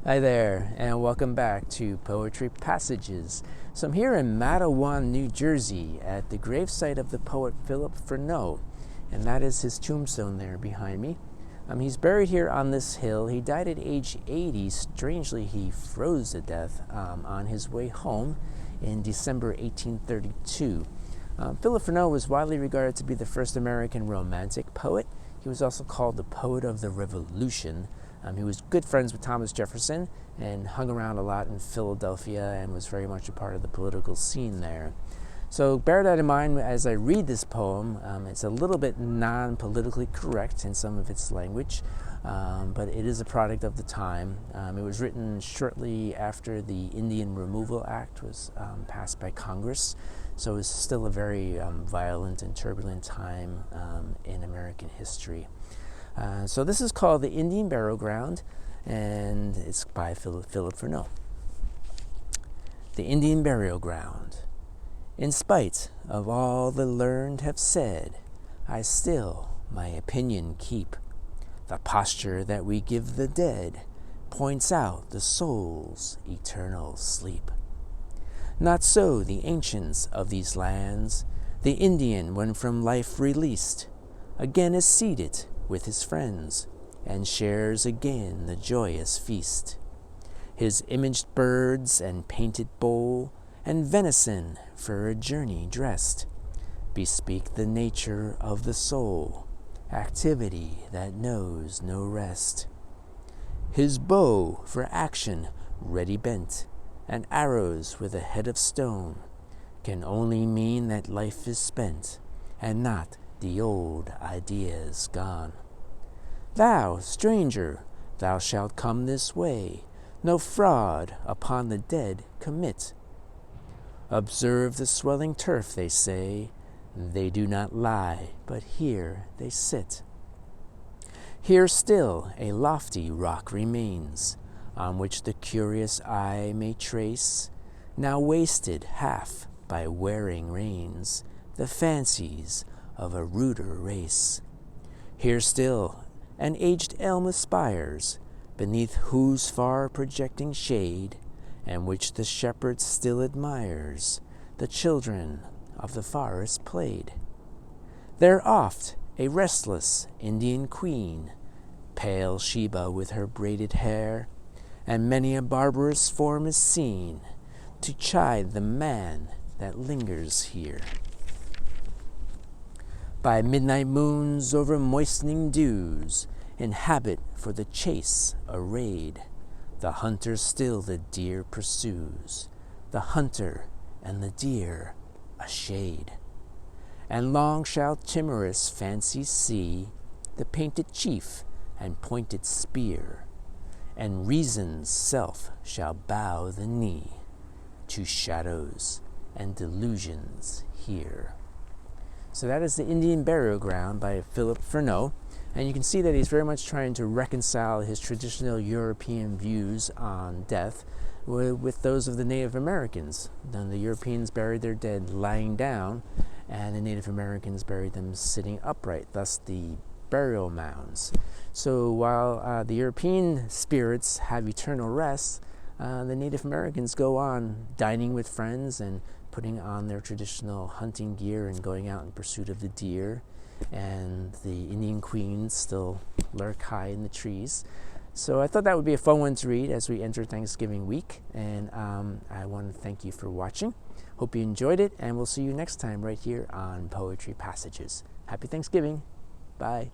Hi there, and welcome back to Poetry Passages. So I'm here in Matawan, New Jersey at the gravesite of the poet Philip Freneau, and that is his tombstone there behind me. He's buried here on this hill. He died at age 80. Strangely, he froze to death on his way home in December 1832. Philip Freneau was widely regarded to be the first American romantic poet. He was also called the poet of the Revolution. He was good friends with Thomas Jefferson and hung around a lot in Philadelphia and was very much a part of the political scene there. So bear that in mind as I read this poem. It's a little bit non-politically correct in some of its language, but it is a product of the time. It was written shortly after the Indian Removal Act was passed by Congress, so it's still a very violent and turbulent time in American history. So this is called The Indian Burial Ground, and it's by Philip Freneau. The Indian Burial Ground. In spite of all the learned have said, I still my opinion keep. The posture that we give the dead points out the soul's eternal sleep. Not so the ancients of these lands. The Indian, when from life released, again is seated with his friends, and shares again the joyous feast. His imaged birds and painted bowl, and venison for a journey dressed, bespeak the nature of the soul, activity that knows no rest. His bow for action ready bent, and arrows with a head of stone, can only mean that life is spent, and not the old ideas gone. Thou, stranger, thou shalt come this way, no fraud upon the dead commit. Observe the swelling turf, they say, they do not lie, but here they sit. Here still a lofty rock remains, on which the curious eye may trace, now wasted half by wearing rains, the fancies of a ruder race. Here still an aged elm aspires, beneath whose far projecting shade, and which the shepherd still admires, the children of the forest played. There oft a restless Indian queen, pale Sheba with her braided hair, and many a barbarous form is seen, to chide the man that lingers here. By midnight moons over moistening dews, in habit for the chase arrayed, the hunter still the deer pursues, the hunter and the deer a shade. And long shall timorous fancy see the painted chief and pointed spear, and reason's self shall bow the knee to shadows and delusions here. So that is The Indian Burial Ground by Philip Freneau. And you can see that he's very much trying to reconcile his traditional European views on death with those of the Native Americans. Then the Europeans buried their dead lying down, and the Native Americans buried them sitting upright, thus the burial mounds. So while the European spirits have eternal rest, the Native Americans go on dining with friends and putting on their traditional hunting gear and going out in pursuit of the deer. And the Indian queens still lurk high in the trees. So I thought that would be a fun one to read as we enter Thanksgiving week. And I want to thank you for watching. Hope you enjoyed it, and we'll see you next time right here on Poetry Passages. Happy Thanksgiving. Bye.